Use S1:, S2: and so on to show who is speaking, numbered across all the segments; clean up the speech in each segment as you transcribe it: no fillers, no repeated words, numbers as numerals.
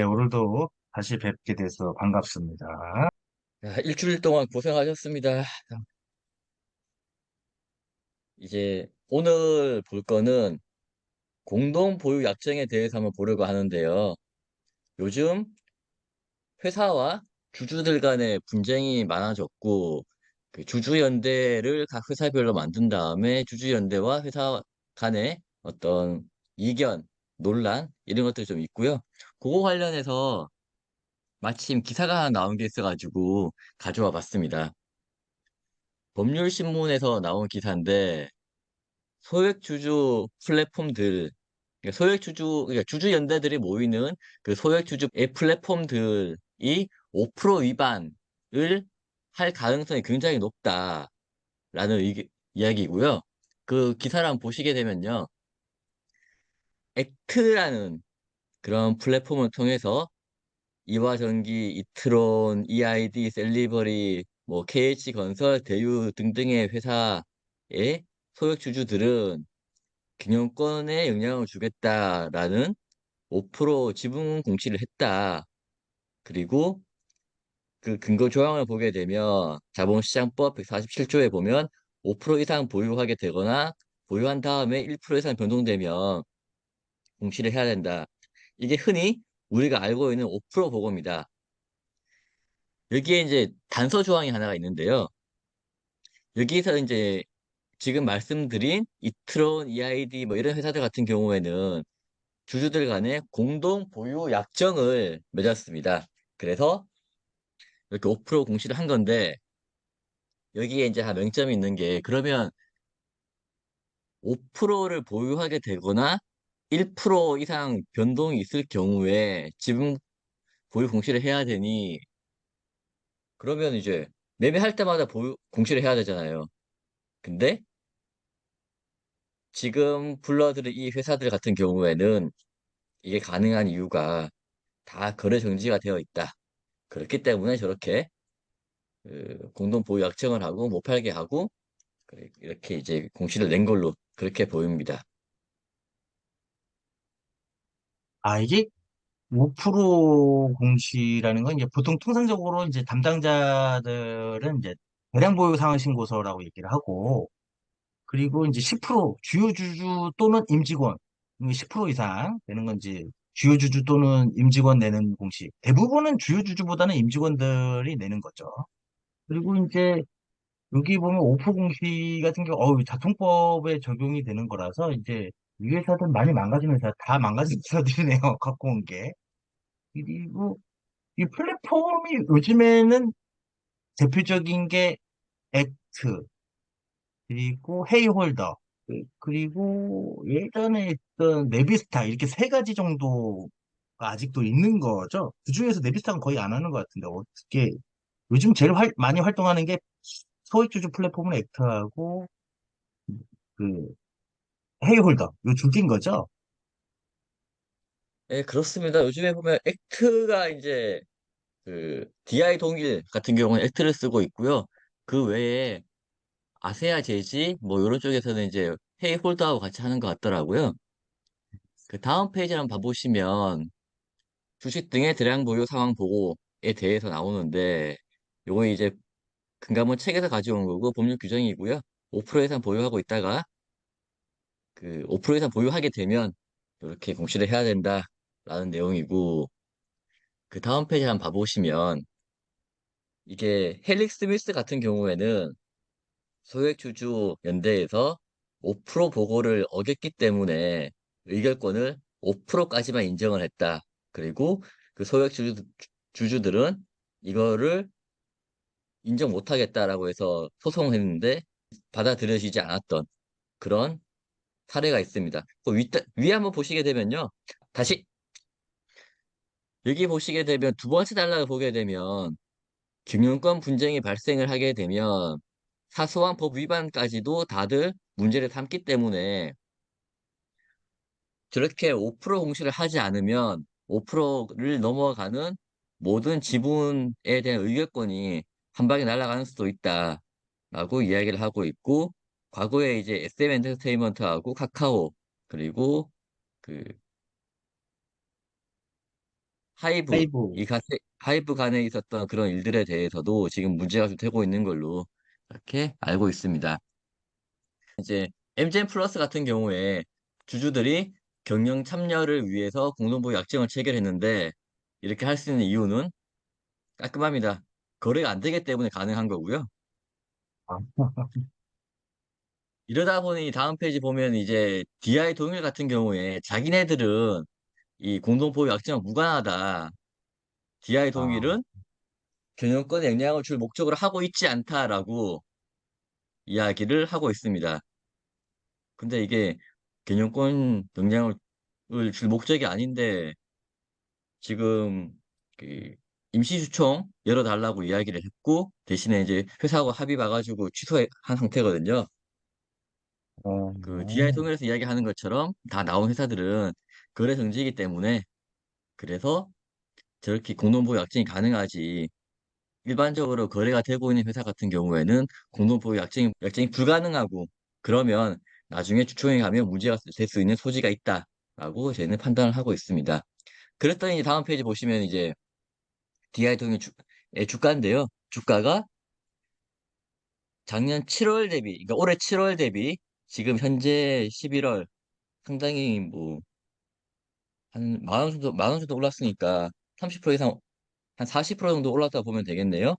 S1: 네, 오늘도 다시 뵙게 돼서 반갑습니다.
S2: 야, 일주일 동안 고생하셨습니다. 이제 오늘 볼 거는 공동 보유 약정에 대해서 한번 보려고 하는데요. 요즘 회사와 주주들 간의 분쟁이 많아졌고, 그 주주연대를 각 회사별로 만든 다음에 주주연대와 회사 간의 어떤 이견, 논란, 이런 것들이 좀 있고요. 그거 관련해서 마침 기사가 하나 나온 게 있어가지고 가져와 봤습니다. 법률신문에서 나온 기사인데, 소액주주 플랫폼들, 그러니까 그러니까 주주연대들이 모이는 그 소액주주의 플랫폼들이 5% 위반을 할 가능성이 굉장히 높다라는 이야기고요. 그 기사를 한번 보시게 되면요. 액트라는 그런 플랫폼을 통해서 이화전기, 이트론, EID, 셀리버리, 뭐 KH건설, 대유 등등의 회사의 소액주주들은 경영권에 영향을 주겠다라는 5% 지분 공시를 했다. 그리고 그 근거 조항을 보게 되면 자본시장법 147조에 보면 5% 이상 보유하게 되거나 보유한 다음에 1% 이상 변동되면 공시를 해야 된다. 이게 흔히 우리가 알고 있는 5% 보고입니다. 여기에 이제 단서 조항이 하나가 있는데요. 여기서 이제 지금 말씀드린 이트론, EID 뭐 이런 회사들 같은 경우에는 주주들 간에 공동 보유 약정을 맺었습니다. 그래서 이렇게 5% 공시를 한 건데 여기에 이제 한 명점이 있는 게 그러면 5%를 보유하게 되거나 1% 이상 변동이 있을 경우에 지분 보유 공시를 해야 되니 그러면 이제 매매할 때마다 보유 공시를 해야 되잖아요. 근데 지금 불러들인 이 회사들 같은 경우에는 이게 가능한 이유가 다 거래 정지가 되어 있다. 그렇기 때문에 저렇게 그 공동 보유 약정을 하고 못 팔게 하고 그래, 이렇게 이제 공시를 낸 걸로 그렇게 보입니다.
S1: 이게 5% 공시라는 건 이제 보통 통상적으로 이제 담당자들은 이제 대량 보유 상환 신고서라고 얘기를 하고, 그리고 이제 10% 주요 주주 또는 임직원, 10% 이상 되는 건지 주요 주주 또는 임직원 내는 공시. 대부분은 주요 주주보다는 임직원들이 내는 거죠. 그리고 이제 여기 보면 오프 공시 같은 경우, 자통법에 적용이 되는 거라서, 이제, 이 회사들 많이 망가진 회사, 다 망가진 회사들이네요, 갖고 온 게. 그리고, 이 플랫폼이 요즘에는 대표적인 게 액트, 그리고 헤이홀더, 그리고 예전에 있던 네비스타, 이렇게 세 가지 정도가 아직도 있는 거죠. 그중에서 네비스타는 거의 안 하는 것 같은데, 어떻게, 요즘 제일 많이 활동하는 게 소액주주 플랫폼은 액트하고, 그, 헤이홀더, 요 두 개인 거죠?
S2: 예, 그렇습니다. 요즘에 보면 액트가 이제 그 DI 동일 같은 경우는 액트를 쓰고 있고요. 그 외에 아세아 제지 뭐 이런 쪽에서는 이제 헤이 홀더하고 같이 하는 것 같더라고요. 그 다음 페이지 한번 봐보시면 주식 등의 대량 보유 상황 보고에 대해서 나오는데 요거 이제 금감원 책에서 가져온 거고 법률 규정이고요. 5% 이상 보유하고 있다가 그 5% 이상 보유하게 되면 이렇게 공시를 해야 된다라는 내용이고 그 다음 페이지 한번 봐보시면 이게 헬릭 스미스 같은 경우에는 소액주주 연대에서 5% 보고를 어겼기 때문에 의결권을 5%까지만 인정을 했다. 그리고 그 주주들은 이거를 인정 못하겠다라고 해서 소송했는데 받아들여지지 않았던 그런 사례가 있습니다. 그 위에 한번 보시게 되면요. 다시 여기 보시게 되면 두 번째 단락을 보게 되면 경영권 분쟁이 발생을 하게 되면 사소한 법 위반까지도 다들 문제를 삼기 때문에 저렇게 5% 공시를 하지 않으면 5%를 넘어가는 모든 지분에 대한 의결권이 한 방에 날아가는 수도 있다라고 이야기를 하고 있고 과거에 이제 SM 엔터테인먼트하고 카카오 그리고 그 하이브,
S1: 하이브.
S2: 하이브 간에 있었던 그런 일들에 대해서도 지금 문제가 좀 되고 있는 걸로 이렇게 알고 있습니다. 이제 MGM 플러스 같은 경우에 주주들이 경영 참여를 위해서 공동보유 약정을 체결했는데 이렇게 할 수 있는 이유는 깔끔합니다. 거래가 안 되기 때문에 가능한 거고요. 이러다 보니 다음 페이지 보면 이제 DI 동일 같은 경우에 자기네들은 이 공동보유 약정은 무관하다. DI
S1: 아,
S2: 동일은 경영권에 영향을 줄 목적으로 하고 있지 않다라고 이야기를 하고 있습니다. 근데 이게 경영권 영향을 줄 목적이 아닌데 지금 그 임시주총 열어달라고 이야기를 했고 대신에 이제 회사하고 합의 봐가지고 취소한 상태거든요. 그 DI
S1: 어,
S2: 통일에서 이야기하는 것처럼 다 나온 회사들은 거래 정지이기 때문에 그래서 저렇게 공동보유 약정이 가능하지. 일반적으로 거래가 되고 있는 회사 같은 경우에는 공동보유 약정이 불가능하고 그러면 나중에 주총에 가면 문제가 될 수 있는 소지가 있다라고 저희는 판단을 하고 있습니다. 그랬더니 이제 다음 페이지 보시면 이제 DI 통일 의 주가인데요. 주가가 작년 7월 대비, 그러니까 올해 7월 대비 지금 현재 11월 상당히 뭐 한 만 원 정도 올랐으니까 30% 이상, 한 40% 정도 올랐다 보면 되겠네요.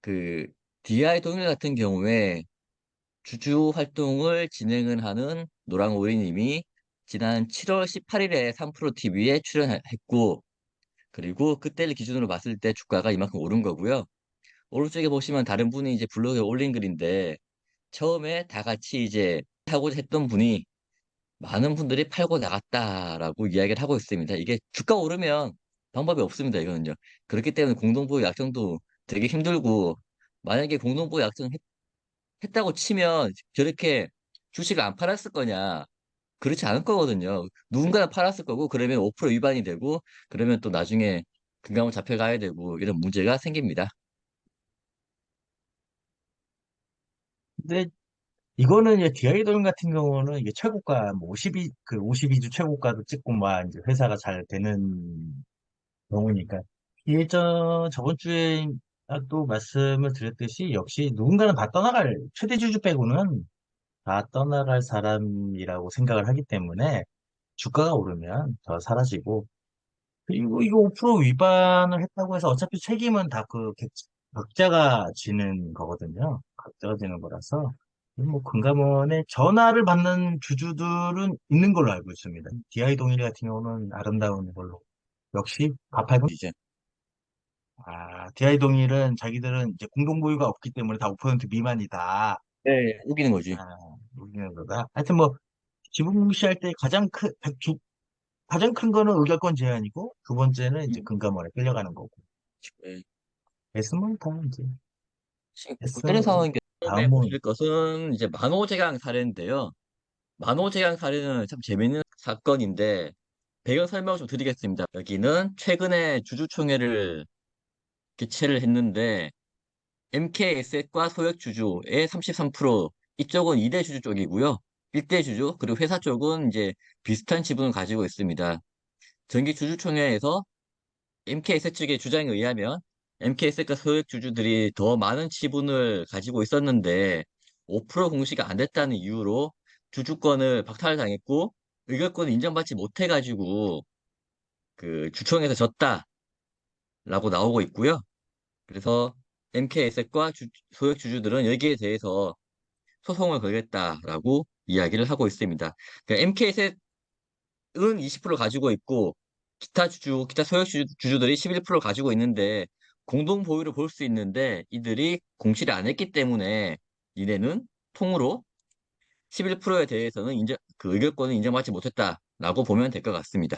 S2: 그 DI 동일 같은 경우에 주주 활동을 진행을 하는 노랑오리님이 지난 7월 18일에 3프로TV에 출연했고, 그리고 그때를 기준으로 봤을 때 주가가 이만큼 오른 거고요. 오른쪽에 보시면 다른 분이 이제 블로그에 올린 글인데, 처음에 다 같이 이제 하고자 했던 분이 많은 분들이 팔고 나갔다라고 이야기를 하고 있습니다. 이게 주가 오르면 방법이 없습니다. 이거는요. 그렇기 때문에 공동보유 약정도 되게 힘들고, 만약에 공동보유 약정 했다고 치면 저렇게 주식을 안 팔았을 거냐? 그렇지 않을 거거든요. 누군가는 팔았을 거고, 그러면 5% 위반이 되고, 그러면 또 나중에 금감원 잡혀가야 되고, 이런 문제가 생깁니다.
S1: 근데 이거는 이제 디아이돌 같은 경우는 이게 최고가 뭐 52주 최고가도 찍고 막 이제 회사가 잘 되는 경우니까 저번 주에 또 말씀을 드렸듯이 역시 누군가는 다 떠나갈 최대 주주 빼고는 다 떠나갈 사람이라고 생각을 하기 때문에 주가가 오르면 더 사라지고 그리고 이거 5% 위반을 했다고 해서 어차피 책임은 다 각자가 지는 거거든요. 각자가 지는 거라서 뭐 금감원에 전화를 받는 주주들은 있는 걸로 알고 있습니다. DI 동일 같은 경우는 아름다운 걸로 역시 가팔금.
S2: 이제.
S1: DI 동일은 자기들은 이제 공동보유가 없기 때문에 다 5% 미만이다.
S2: 네, 우기는 거지.
S1: 여기는 거다. 하여튼 뭐 지분 공시할 때 가장 큰 거는 의결권 제한이고 두 번째는 이제 금감원에 끌려가는 거고.
S2: 네.
S1: 됐으면 다 이제
S2: 지금 골때리는
S1: 됐으면
S2: 상황인 게 처음에
S1: 다음은
S2: 보실 것은 이제 만호제강 사례인데요. 만호제강 사례는 참 재밌는 사건인데 배경 설명을 좀 드리겠습니다. 여기는 최근에 주주총회를 개최를 했는데 MK에셋과 소액주주의 33%, 이쪽은 2대 주주 쪽이고요. 1대 주주, 그리고 회사 쪽은 이제 비슷한 지분을 가지고 있습니다. 정기 주주총회에서 MK에셋 측의 주장에 의하면 MK에셋과 소액주주들이 더 많은 지분을 가지고 있었는데 5% 공시가 안 됐다는 이유로 주주권을 박탈당했고 의결권을 인정받지 못해가지고 그 주총에서 졌다라고 나오고 있고요. 그래서 MK에셋과 소액주주들은 여기에 대해서 소송을 걸겠다라고 이야기를 하고 있습니다. 그러니까 MK에셋은 20% 가지고 있고 기타 소액 주주들이 11% 가지고 있는데 공동 보유를 볼 수 있는데 이들이 공시를 안 했기 때문에 니네는 통으로 11%에 대해서는 그 의결권을 인정받지 못했다라고 보면 될 것 같습니다.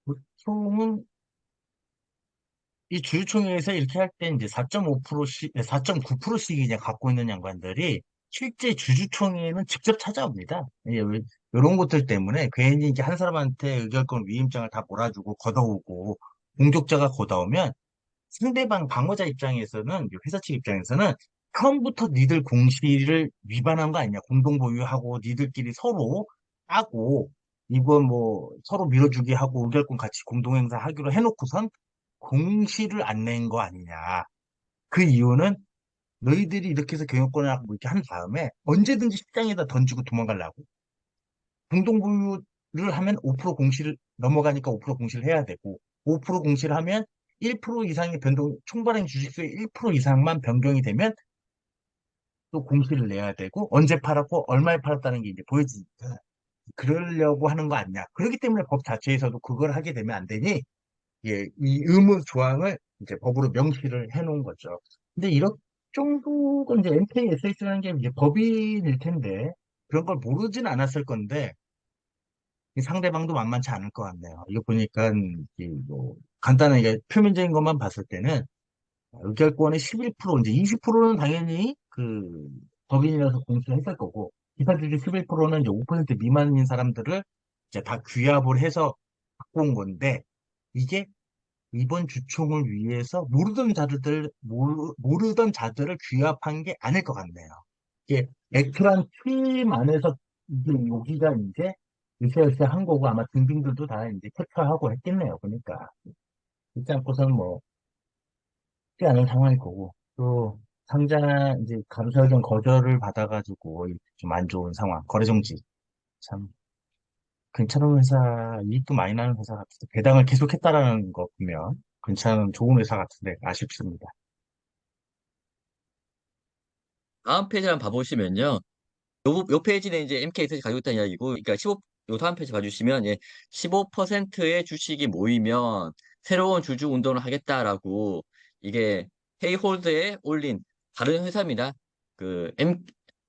S1: 보통은 이 주주총회에서 이렇게 할 때 이제 4.5%씩, 4.9%씩 이제 갖고 있는 양반들이 실제 주주총회에는 직접 찾아옵니다. 이런 것들 때문에 괜히 이제 한 사람한테 의결권 위임장을 다 몰아주고 걷어오고 공적자가 걷어오면 상대방 방어자 입장에서는 회사 측 입장에서는 처음부터 니들 공시를 위반한 거 아니냐 공동 보유하고 니들끼리 서로 까고, 이건 뭐 서로 밀어주기 하고 의결권 같이 공동행사 하기로 해놓고선 공시를 안 낸 거 아니냐. 그 이유는 너희들이 이렇게 해서 경영권을 하고 이렇게 한 다음에 언제든지 시장에다 던지고 도망가려고. 공동보유를 하면 5% 공시를 넘어가니까 5% 공시를 해야 되고, 5% 공시를 하면 1% 이상의 변동, 총발행 주식수의 1% 이상만 변경이 되면 또 공시를 내야 되고, 언제 팔았고 얼마에 팔았다는 게 이제 보여지니까 그러려고 하는 거 아니냐. 그렇기 때문에 법 자체에서도 그걸 하게 되면 안 되니, 예, 이 의무 조항을 이제 법으로 명시를 해 놓은 거죠. 근데 이런 정도가 이제 MKSS라는 게 이제 법인일 텐데, 그런 걸 모르진 않았을 건데, 이 상대방도 만만치 않을 것 같네요. 이거 보니까, 뭐, 간단하게 표면적인 것만 봤을 때는, 의결권의 11%, 이제 20%는 당연히 법인이라서 공시했을 거고, 기사주주 11%는 이제 5% 미만인 사람들을 이제 다 규합을 해서 갖고 온 건데, 이게 이번 주총을 위해서 모르던 자들을 규합한 게 아닐 것 같네요. 이게 액트란 팀 안에서 이게 여기가 이제 으쌰으쌰 한 거고 아마 등등들도 다 이제 캡처하고 했겠네요. 그러니까 그렇지 않고서는 뭐 쉽지 않은 상황일 거고 또 상자 이제 가로세전 거절을 받아가지고 좀 안 좋은 상황 거래 정지 참 괜찮은 회사 이익도 많이 나는 회사 같은데 배당을 계속했다라는 거 보면 괜찮은 좋은 회사 같은데 아쉽습니다.
S2: 다음 페이지 한번 봐보시면요. 요 페이지는 이제 MK에서 가지고 있다는 이야기고, 그러니까 15, 요 다음 페이지 봐주시면, 예, 15%의 주식이 모이면 새로운 주주 운동을 하겠다라고, 이게 헤이홀드에 올린 다른 회사입니다.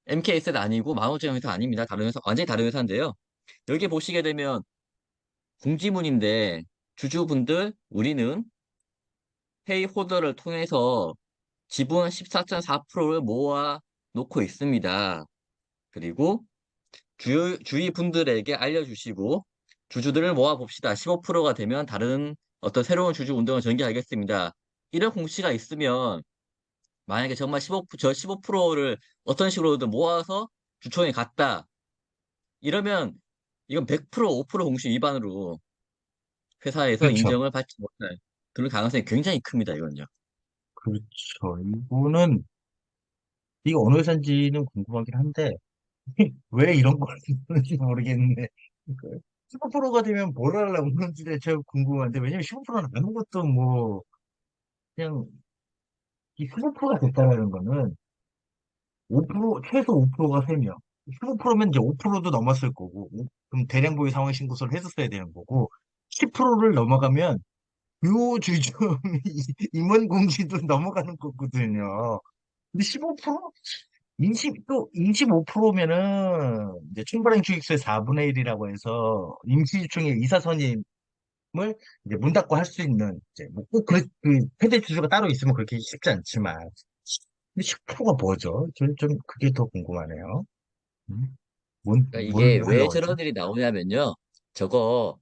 S2: MKS는 아니고 만호제형 회사 아닙니다. 다른 회사, 완전히 다른 회사인데요. 여기 보시게 되면 공지문인데, 주주분들, 우리는 헤이홀더를 통해서 지분 14.4%를 모아 놓고 있습니다. 그리고 주위 분들에게 알려주시고 주주들을 모아봅시다. 15%가 되면 다른 어떤 새로운 주주 운동을 전개하겠습니다. 이런 공시가 있으면 만약에 정말 15%를 어떤 식으로든 모아서 주총에 갔다. 이러면 이건 100% 5% 공시 위반으로 회사에서
S1: 그렇죠.
S2: 인정을 받지 못할 그런 가능성이 굉장히 큽니다. 이건요.
S1: 그렇죠. 이거는 이게 어느 회사인지는 궁금하긴 한데 왜 이런 걸 쓰는지 모르겠는데 15%가 되면 뭘 하려고 그런지 제가 궁금한데 왜냐면 15%는 아무것도 뭐 그냥 이 15%가 됐다라는 거는 5% 최소 5%가 3명 15%면 이제 5%도 넘었을 거고 그럼 대량 보유 상황 신고서를 했었어야 되는 거고 10%를 넘어가면 요 주주 임원 공시도 넘어가는 거거든요. 근데 15%? 또 25%면은 이제 총발행 주식수의 4분의 1이라고 해서 임시주총의 이사 선임을 이제 문 닫고 할 수 있는 이제 뭐꼭 최대 주주가 따로 있으면 그렇게 쉽지 않지만 근데 10%가 뭐죠? 좀 그게 더 궁금하네요. 음?
S2: 그러니까
S1: 뭘
S2: 이게 왜
S1: 하려고 하죠?
S2: 저런 일이 나오냐면요. 저거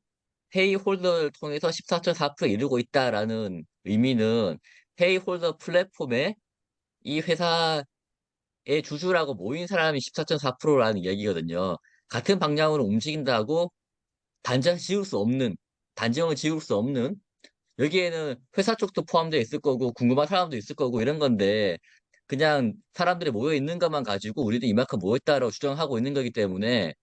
S2: 헤이 홀더를 통해서 14.4% 이루고 있다라는 의미는 헤이 홀더 플랫폼에 이 회사의 주주라고 모인 사람이 14.4%라는 이야기거든요. 같은 방향으로 움직인다고 단정 지을 수 없는, 단정을 지을 수 없는, 여기에는 회사 쪽도 포함되어 있을 거고, 궁금한 사람도 있을 거고, 이런 건데, 그냥 사람들이 모여 있는 것만 가지고 우리도 이만큼 모였다라고 주장하고 있는 거기 때문에,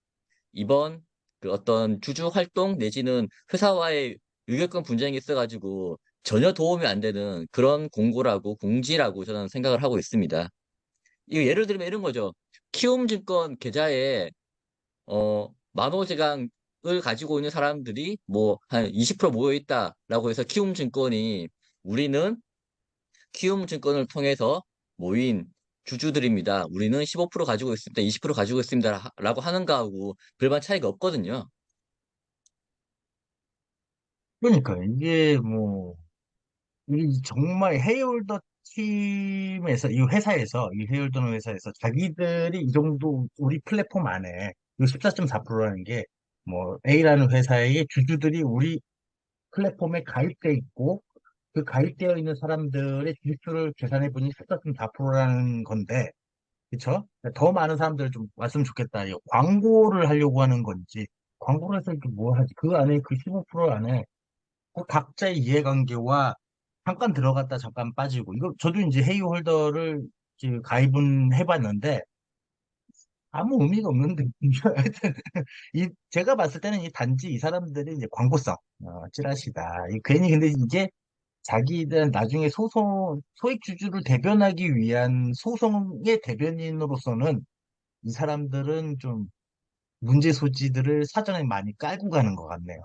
S2: 이번 그 어떤 주주 활동 내지는 회사와의 의결권 분쟁이 있어가지고 전혀 도움이 안 되는 그런 공고라고 공지라고 저는 생각을 하고 있습니다. 이거 예를 들면 이런 거죠. 키움증권 계좌에 만호제강을 가지고 있는 사람들이 뭐 한 20% 모여 있다라고 해서 키움증권이 우리는 키움증권을 통해서 모인 주주들입니다. 우리는 15% 가지고 있습니다. 20% 가지고 있습니다. 라고 하는 거하고 별반 차이가 없거든요.
S1: 그러니까 이게 뭐 이 정말 헤이홀더 팀에서 이 헤이홀더 회사에서 자기들이 이 정도 우리 플랫폼 안에 이 14.4%라는 게 뭐 A라는 회사의 주주들이 우리 플랫폼에 가입돼 있고 그 가입되어 있는 사람들의 지수를 계산해 보니 14.4%라는 건데 그쵸? 더 많은 사람들 좀 왔으면 좋겠다. 이 광고를 하려고 하는 건지, 광고를 해서 이게 뭐 하지? 그 안에 그 15% 안에 그 각자의 이해관계와 잠깐 들어갔다 잠깐 빠지고, 이거 저도 이제 헤이 홀더를 이제 가입은 해봤는데, 아무 의미가 없는데, 하여튼, 제가 봤을 때는 이 단지 이 사람들이 이제 광고성, 찌라시다. 괜히 근데 이게 자기들 나중에 소액 주주를 대변하기 위한 소송의 대변인으로서는 이 사람들은 좀 문제 소지들을 사전에 많이 깔고 가는 것 같네요.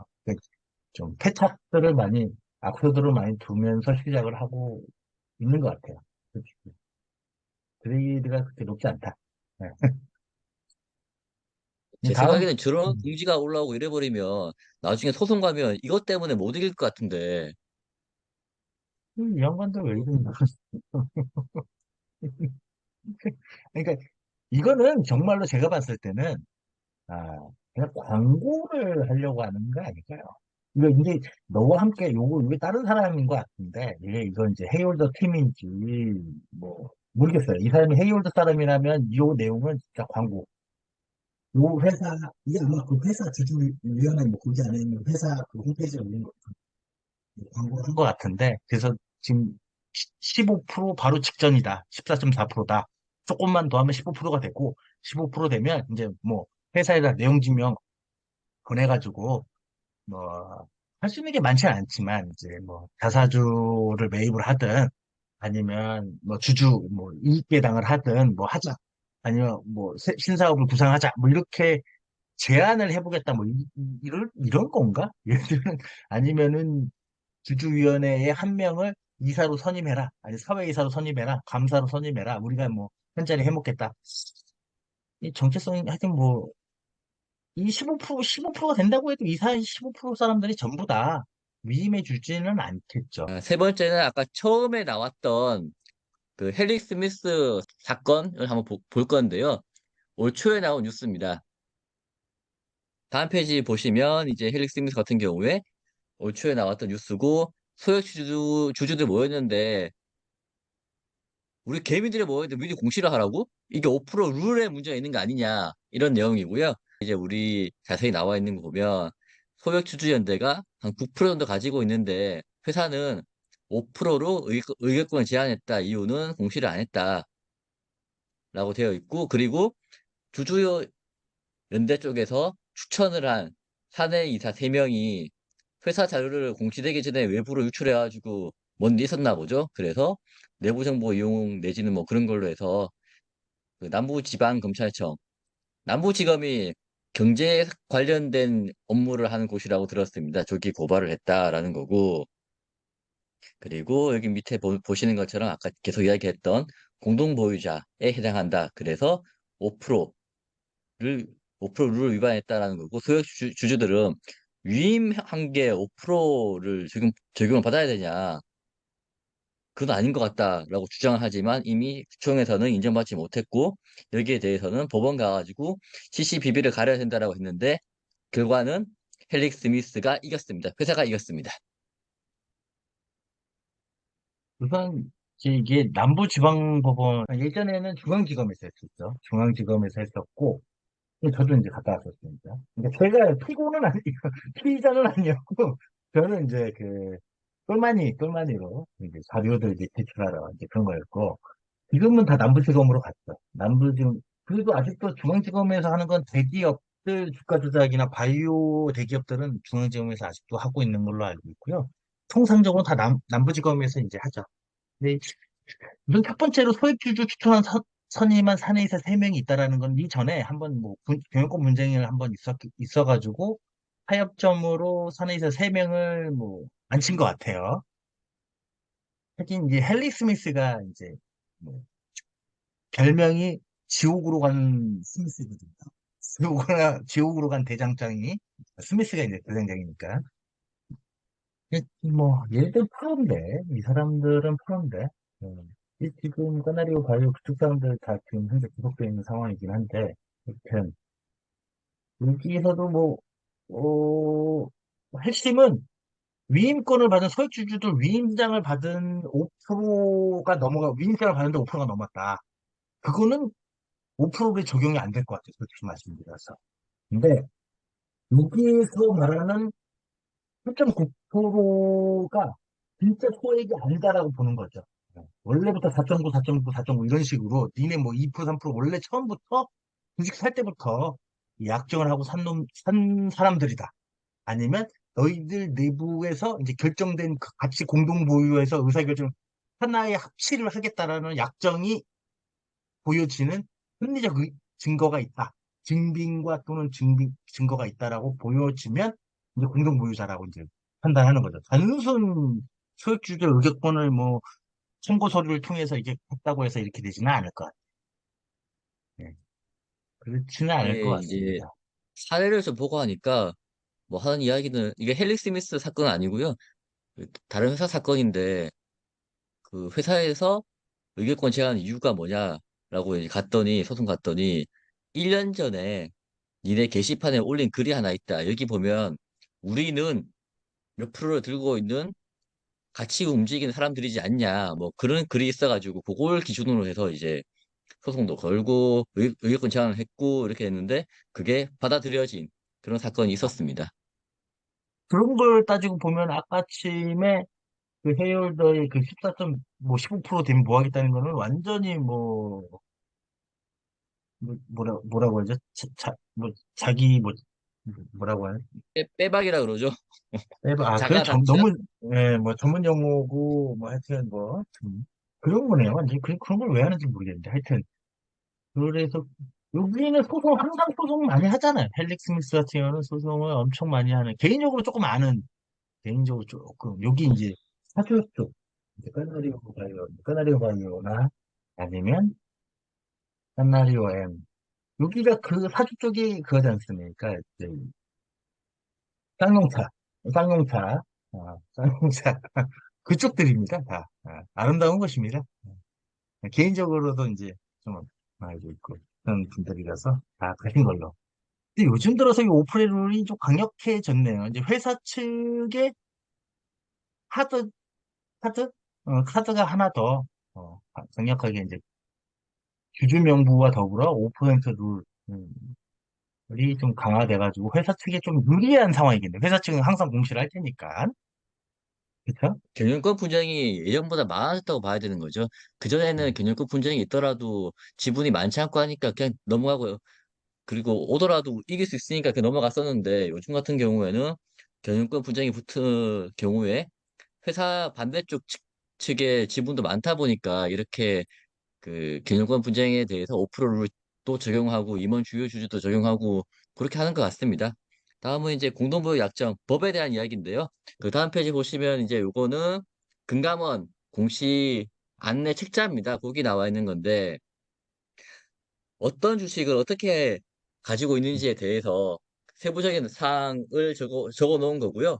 S1: 좀 패착들을 많이, 악표들을 많이 두면서 시작을 하고 있는 것 같아요. 그레이드가 그렇게 높지 않다. 네.
S2: 제
S1: 다음,
S2: 생각에는 저런
S1: 음,
S2: 공지가 올라오고 이래버리면 나중에 소송 가면 이것 때문에 못 이길 것 같은데.
S1: 이 양반들 왜 이러나. 그러니까 이거는 정말로 제가 봤을 때는 아, 그냥 광고를 하려고 하는 거 아닐까요? 이거 이제 너와 함께 요거 이게 다른 사람인 것 같은데 이건 이제 헤이홀더 팀인지 뭐 모르겠어요. 이 사람이 헤이홀더 사람이라면 이 내용은 진짜 광고. 요 회사 이게 아마 그 회사 주주위원회 뭐 거기 안에 있는 회사 그 홈페이지에 올린 거 광고를 한 것 같은데 그래서 지금 15% 바로 직전이다. 14.4%다. 조금만 더 하면 15%가 되고 15% 되면 이제 뭐 회사에다 내용 증명 보내가지고 뭐 할 수 있는 게 많지는 않지만 이제 뭐 자사주를 매입을 하든 아니면 뭐 주주 뭐 이익 배당을 하든 뭐 하자 아니면 뭐 신사업을 구상하자 뭐 이렇게 제안을 해보겠다 뭐 이런 건가? 예를 들면 아니면은 주주위원회에 한 명을 이사로 선임해라 아니 사회이사로 선임해라 감사로 선임해라 우리가 뭐 한 자리 해먹겠다 이 정체성이 하여튼 뭐 이 15%가 된다고 해도 이사 15% 사람들이 전부 다 위임해 주지는 않겠죠.
S2: 세 번째는 아까 처음에 나왔던 그 헨리 스미스 사건을 한번 볼 건데요. 올 초에 나온 뉴스입니다. 다음 페이지 보시면 이제 헨리 스미스 같은 경우에 올 초에 나왔던 뉴스고 소액 주주들 모였는데 우리 개미들이 모였는데 미리 공시를 하라고? 이게 5% 룰에 문제가 있는 거 아니냐 이런 내용이고요. 이제 우리 자세히 나와 있는 거 보면 소액 주주연대가 한 9% 정도 가지고 있는데 회사는 5%로 의결권을 제한했다. 이유는 공시를 안 했다라고 되어 있고 그리고 주주연대 쪽에서 추천을 한 사내이사 3명이 회사 자료를 공시되기 전에 외부로 유출해가지고 뭔 일 있었나 보죠. 그래서 내부 정보 이용 내지는 뭐 그런 걸로 해서 그 남부지방검찰청, 남부지검이 경제 관련된 업무를 하는 곳이라고 들었습니다. 조기 고발을 했다라는 거고, 그리고 여기 밑에 보시는 것처럼 아까 계속 이야기했던 공동보유자에 해당한다. 그래서 5%를 5% 룰을 위반했다라는 거고, 소액 주주들은 위임 한계 5%를 지금 적용을 받아야 되냐? 그건 아닌 것 같다라고 주장을 하지만 이미 구청에서는 인정받지 못했고 여기에 대해서는 법원 가가지고 CCBB를 가려야 된다라고 했는데 결과는 헬릭 스미스가 이겼습니다. 회사가 이겼습니다.
S1: 우선 이게 남부지방법원 예전에는 중앙지검에서 했었죠. 중앙지검에서 했었고 저도 이제 갔다 왔었습니다. 근데 제가 피고는 아니고 피의자는 아니었고 저는 이제 그 똘마니로 이제 자료들 이제 제출하러 이제 그런 거였고 지금은 다 남부지검으로 갔죠. 남부지검 그래도 아직도 중앙지검에서 하는 건 대기업들 주가 조작이나 바이오 대기업들은 중앙지검에서 아직도 하고 있는 걸로 알고 있고요. 통상적으로 다 남부지검에서 이제 하죠. 근데 우선 첫 번째로 소액주주 추천한 선임한 사내이사 3명이 있다라는 건 이전에 한번 뭐 경영권 분쟁이 한번 있어가지고 타협점으로 사내이사 3명을 뭐 앉힌 것 같아요. 하긴 이제 헨리 스미스가 이제 뭐 별명이 지옥으로 간 스미스거든요. 지옥으로 간 대장장이 스미스가 이제 대장장이니까. 뭐 예를 들면 프로인데 이 사람들은 프로인데 지금 까나리오 바이오 그쪽 사람들 다 지금 현재 구속되어 있는 상황이긴 한데 여튼 여기에서도 뭐 어, 핵심은 위임권을 받은 소액주주들 위임장을 받은 5%가 넘어가 위임장을 받는데 5%가 넘었다. 그거는 5%에 적용이 안 될 것 같아요. 솔직히 말씀드려서. 근데 여기서 말하는 8.9%가 진짜 소액이 아니다라고 보는 거죠. 원래부터 4.9, 4.9, 4.9 이런 식으로 니네 뭐 2%, 3% 원래 처음부터 주식 살 때부터 약정을 하고 산 사람들이다. 아니면 너희들 내부에서 이제 결정된 그 같이 공동 보유해서 의사결정 하나의 합치를 하겠다라는 약정이 보여지는 합리적 증거가 있다. 증빙과 또는 증거가 있다라고 보여지면 이제 공동 보유자라고 이제 판단하는 거죠. 단순 소액주주 의결권을 뭐 청구 서류를 통해서 이게 했다고 해서 이렇게 되지는 않을 것 같아요. 네. 그렇지는 않을 것
S2: 이게 이제
S1: 같습니다.
S2: 사례를 좀 보고 하니까 뭐 하는 이야기는 이게 헬릭 스미스 사건은 아니고요. 그 다른 회사 사건인데 그 회사에서 의결권 제한 이유가 뭐냐라고 이제 갔더니 소송 갔더니 1년 전에 니네 게시판에 올린 글이 하나 있다. 여기 보면 우리는 몇 프로를 들고 있는 같이 움직이는 사람들이지 않냐. 뭐 그런 글이 있어가지고 그걸 기준으로 해서 이제 소송도 걸고 의결권 제한을 했고 이렇게 했는데 그게 받아들여진 그런 사건이
S1: 아,
S2: 있었습니다.
S1: 그런 걸 따지고 보면 아까침에 그 해열더의 그 14점 뭐 15% 되면 뭐 하겠다는 거는 완전히 뭐라고 하죠? 자기 뭐라고 하냐?
S2: 빼박이라 그러죠.
S1: 그래,
S2: 자가당착?
S1: 너무, 예, 뭐, 전문 용어고, 뭐, 하여튼, 그런 거네요. 완전 그런 걸 왜 하는지 모르겠는데, 하여튼. 그래서, 여기는 항상 소송 많이 하잖아요. 헬릭 스미스 같은 경우는 소송을 엄청 많이 하는, 개인적으로 조금, 여기 이제, 사주 쪽, 이제 까나리오 바이오나, 아니면, 까나리오 M. 여기가 그 사주 쪽이 그거지 않습니까? 쌍용차, 쌍용차, 쌍용차. 그쪽들입니다, 다. 아름다운 것입니다. 개인적으로도 이제 좀 알고 있고, 그런 분들이라서 다 가신 걸로. 근데 요즘 들어서 이 오프레 룰이 좀 강력해졌네요. 이제 회사 측에 카드, 카드가 하나 더, 강력하게 이제 주주 명부와 더불어 5% 룰이 좀 강화돼가지고 회사 측에 좀 유리한 상황이겠네요. 회사 측은 항상 공시를 할 테니까. 그쵸?
S2: 경영권 분쟁이 예전보다 많아졌다고 봐야 되는 거죠. 그전에는
S1: 음.
S2: 경영권 분쟁이 있더라도 지분이 많지 않고 하니까 그냥 넘어가고요. 그리고 오더라도 이길 수 있으니까 그냥 넘어갔었는데 요즘 같은 경우에는 경영권 분쟁이 붙은 경우에 회사 반대쪽 측에 지분도 많다 보니까 이렇게 그 경영권 분쟁에 대해서 5%를 또 적용하고 임원 주요 주주도 적용하고 그렇게 하는 것 같습니다. 다음은 이제 공동부역 약정 법에 대한 이야기인데요. 그 다음 페이지 보시면 이제 요거는 금감원 공시 안내 책자입니다. 거기 나와 있는 건데 어떤 주식을 어떻게 가지고 있는지에 대해서 세부적인 사항을 적어 놓은 거고요.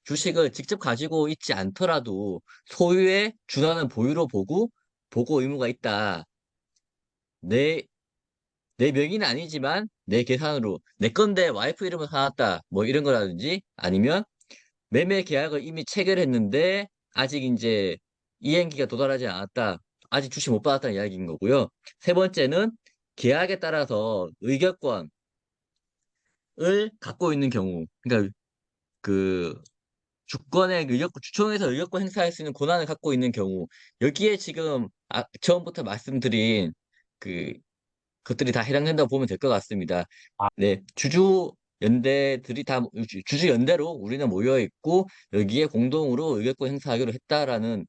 S2: 주식을 직접 가지고 있지 않더라도 소유에 준하는 보유로 보고 의무가 있다. 내, 내 명의는 아니지만 내 계산으로 내 건데 와이프 이름을 사놨다. 뭐 이런 거라든지 아니면 매매 계약을 이미 체결했는데 아직 이제 이행기가 도달하지 않았다. 아직 주식 못 받았다는 이야기인 거고요. 세 번째는 계약에 따라서 의결권을 갖고 있는 경우. 그러니까 그 주권의 주총에서 의결권 행사할 수 있는 권한을 갖고 있는 경우. 여기에 지금 처음부터 말씀드린 그 것들이 다 해당된다고 보면 될 것 같습니다.
S1: 아,
S2: 네, 연대들이 다 주주 연대로 우리는 모여 있고 여기에 공동으로 의결권 행사하기로 했다라는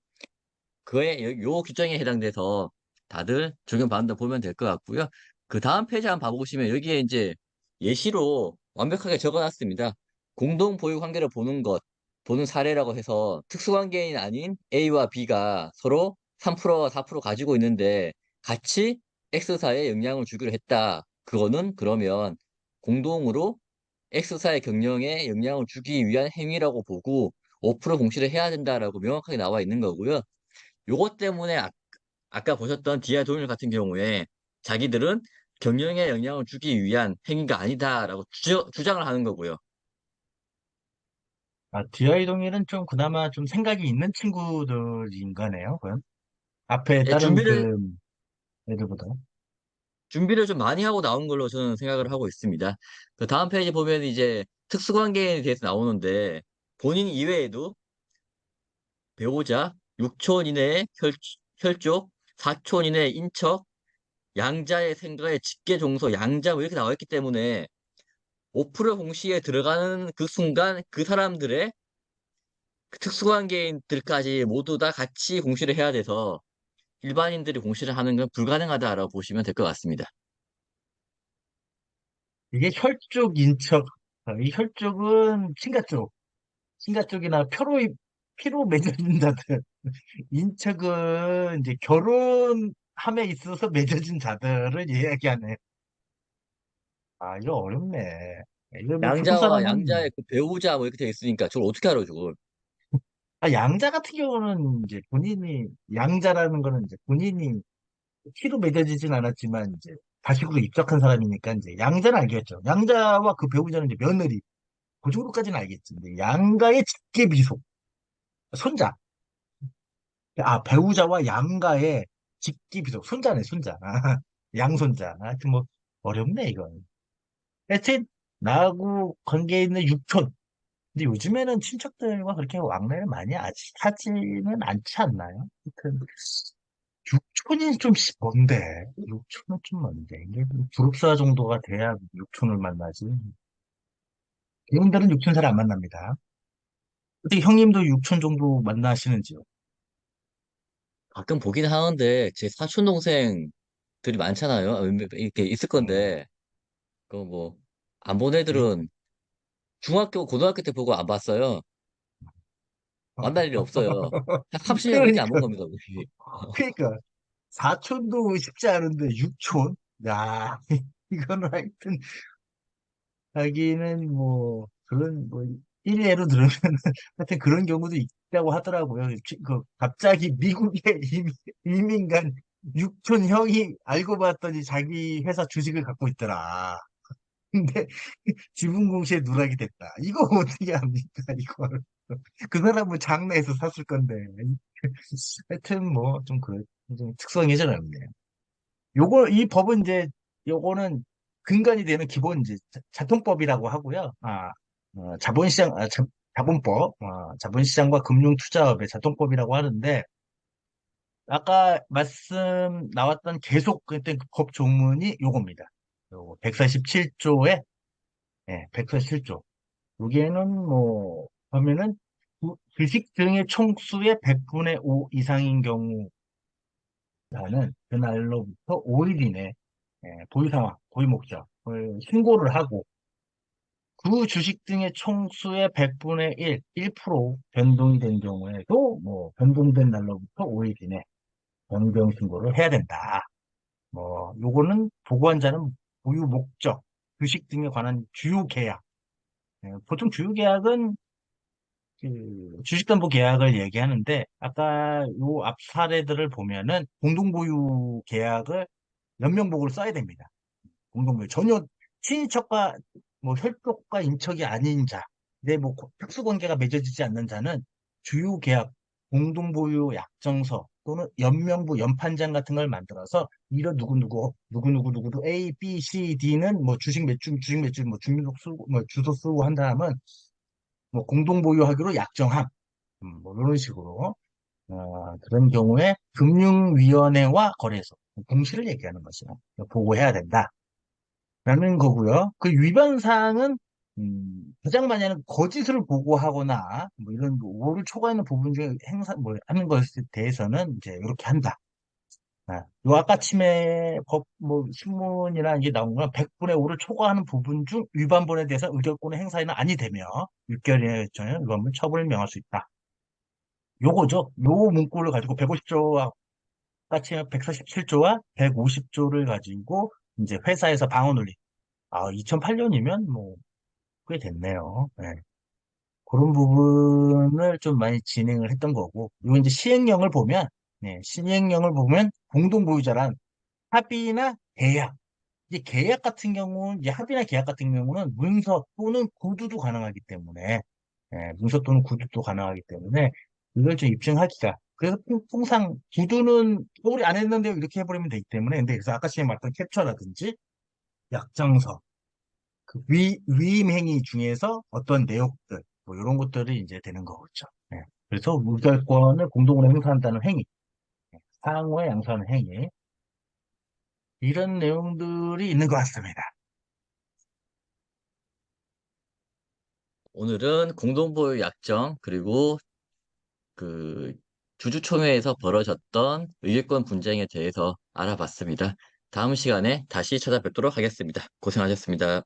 S2: 그의 요 규정에 해당돼서 다들 적용받는다 보면 될 것 같고요. 그 다음 페이지 한번 봐보시면 여기에 이제 예시로 완벽하게 적어놨습니다. 공동 보유 관계를 보는 사례라고 해서 특수관계인 아닌 A와 B가 서로 3%와 4% 가지고 있는데 같이 X사에 영향을 주기로 했다. 그거는 그러면 공동으로 X사의 경영에 영향을 주기 위한 행위라고 보고 5% 공시를 해야 된다라고 명확하게 나와 있는 거고요. 요것 때문에 아까 보셨던 디아 동일 같은 경우에 자기들은 경영에 영향을 주기 위한 행위가 아니다라고 주장을 하는 거고요.
S1: DI 동일은 좀 그나마 좀 생각이 있는 친구들인 거네요, 그럼. 앞에
S2: 예,
S1: 다른
S2: 준비를
S1: 그 애들보다.
S2: 준비를 좀 많이 하고 나온 걸로 저는 생각을 하고 있습니다. 그 다음 페이지 보면 이제 특수관계에 대해서 나오는데 본인 이외에도 배우자, 6촌 이내의 혈족, 4촌 이내의 인척, 양자의 생가의 직계 종소, 양자 뭐 이렇게 나와 있기 때문에 5% 공시에 들어가는 그 순간 그 사람들의 그 특수관계인들까지 모두 다 같이 공시를 해야 돼서 일반인들이 공시를 하는 건 불가능하다라고 보시면 될 것 같습니다.
S1: 이게 혈족, 인척, 이 혈족은 친가 쪽, 친가 쪽이나 피로 맺어진 자들, 인척은 이제 결혼함에 있어서 맺어진 자들을 이야기하네. 아, 이거 어렵네. 이거 뭐 보통
S2: 양자와
S1: 사람은,
S2: 양자의 그 배우자 뭐 이렇게 돼 있으니까 저걸 어떻게 알아, 저걸.
S1: 양자 같은 경우는 이제 본인이, 양자라는 거는 이제 본인이 피로 맺어지진 않았지만, 이제 다식으로 입적한 사람이니까, 이제 양자는 알겠죠. 양자와 그 배우자는 이제 며느리, 그 정도까지는 알겠지. 근데 양가의 직계비속, 손자. 아, 배우자와 양가의 직계비속, 손자네, 손자. 양손자. 하여튼 뭐, 어렵네, 이건. 하여튼, 나하고 관계 있는 육촌. 근데 요즘에는 친척들과 그렇게 왕래를 많이 아직 하지는 않지 않나요? 하여튼, 육촌이 좀 뭔데? 육촌은 좀 뭔데? 이게 부릅사 정도가 돼야 육촌을 만나지. 배우들은 육촌 잘 안 만납니다. 어떻게 형님도 육촌 정도 만나시는지요?
S2: 가끔 보긴 하는데 제 사촌 동생들이 많잖아요. 이렇게 있을
S1: 음.
S2: 건데 그 뭐 안 본
S1: 예?
S2: 애들은 중학교, 고등학교 때 보고 안 봤어요. 만날 일이 없어요. 한 30년 넘게 안 본
S1: 그러니까,
S2: 겁니다, 우리.
S1: 그러니까, 사촌도 쉽지 않은데 육촌? 야, 이거는 하여튼, 자기는 뭐, 그런, 뭐, 일례로 들으면, 하여튼 그런 경우도 있다고 하더라고요. 갑자기 미국에 이민 간 육촌 형이 알고 봤더니 자기 회사 주식을 갖고 있더라. 근데 지분 공시에 누락이 됐다. 이거 어떻게 합니까, 이걸. 그 사람은 장래에서 샀을 건데. 하여튼 뭐, 좀 특성이 좀 없네요. 이 법은 이제, 요거는 근간이 되는 기본 이제 자통법이라고 하고요. 자본법, 자본시장과 금융투자업의 자통법이라고 하는데, 아까 말씀 나왔던 계속 그때 법 조문이 요겁니다. 요거 147조에, 예, 147조. 여기에는 뭐, 보면은, 주식 등의 총수의 100분의 5 이상인 경우, 는 그날로부터 5일 이내 보유 상황, 보유 목적을 신고를 하고 그 주식 등의 총수의 100분의 1, 1% 변동이 된 경우에도 뭐 변동된 날로부터 5일 이내 변경 신고를 해야 된다. 뭐 요거는 보고한 자는 보유 목적, 주식 등에 관한 주요 계약. 보통 주요 계약은 그 주식담보 계약을 얘기하는데 아까 요 앞 사례들을 보면은 공동보유 계약을 연명복으로 써야 됩니다. 공동묘 전혀 친인척과 뭐 혈족과 인척이 아닌 자, 내 뭐 특수관계가 맺어지지 않는 자는 주요 계약, 공동보유 약정서 또는 연명부 연판장 같은 걸 만들어서 이런 누구누구 A, B, C, D는 뭐 주식 매출 뭐 주민등 쓰고 뭐 주소 쓰고 한 다음은 뭐 공동보유하기로 약정함, 뭐 이런 식으로 그런 경우에 금융위원회와 거래소 공시를 얘기하는 것이요. 보고해야 된다. 라는 거고요. 그 위반 사항은 가장 많이 하는 거짓을 보고하거나 뭐 이런 오를 초과하는 부분 중에 뭐 하는 것에 대해서는 이제 이렇게 한다. 요 아까 침해 법 뭐 신문이나 이게 나온 건 100분의 5를 초과하는 부분 중 위반본에 대해서 의결권의 행사에는 아니 되며 6개월이나 전에 위반본 처분을 명할 수 있다. 요거죠. 요 문구를 가지고 150조와 같이 147조와 150조를 가지고 이제 회사에서 방어 논리. 2008년이면 뭐, 꽤 됐네요. 네. 그런 부분을 좀 많이 진행을 했던 거고, 요 이제 시행령을 보면, 네, 시행령을 보면 공동보유자란 합의나 계약, 이제 계약 같은 경우는, 이제 합의나 계약 같은 경우는 문서 또는 구두도 가능하기 때문에, 문서 또는 구두도 가능하기 때문에, 이걸 좀 입증하기가 그래서 통상 구두는 서울이 안 했는데 이렇게 해버리면 되기 때문에 근데 그래서 아까 전에 말했던 캡처라든지 약정서 위임 행위 중에서 어떤 내역들 뭐 이런 것들이 이제 되는 거겠죠. 예. 그래서 물결권을 공동으로 행사한다는 행위, 상호에 양수하는 행위 이런 내용들이 있는 것 같습니다.
S2: 오늘은 공동보유 약정, 그리고 그 주주총회에서 벌어졌던 의결권 분쟁에 대해서 알아봤습니다. 다음 시간에 다시 찾아뵙도록 하겠습니다. 고생하셨습니다.